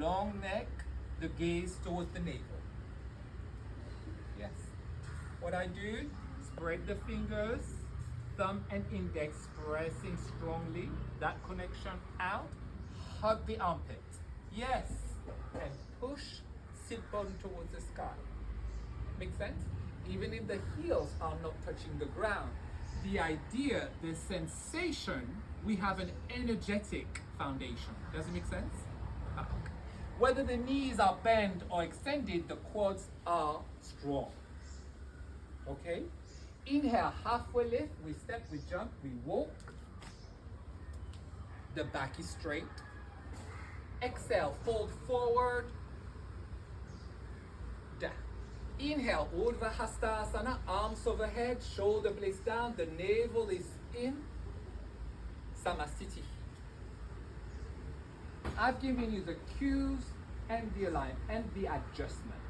long neck, the gaze towards the navel. Yes. What I do, spread the fingers, thumb and index pressing strongly, that connection out, hug the armpit. Yes. And push sit bone towards the sky. Make sense? Even if the heels are not touching the ground, the idea, the sensation, we have an energetic foundation. Does it make sense? Okay. Whether the knees are bent or extended, the quads are strong. Okay? Inhale, halfway lift, we step, we jump, we walk. The back is straight. Exhale, fold forward. Down. Inhale, Urdhva Hastasana, arms overhead, shoulder blades down, the navel is in. Samasthiti. I've given you the cues and the alignment and the adjustment.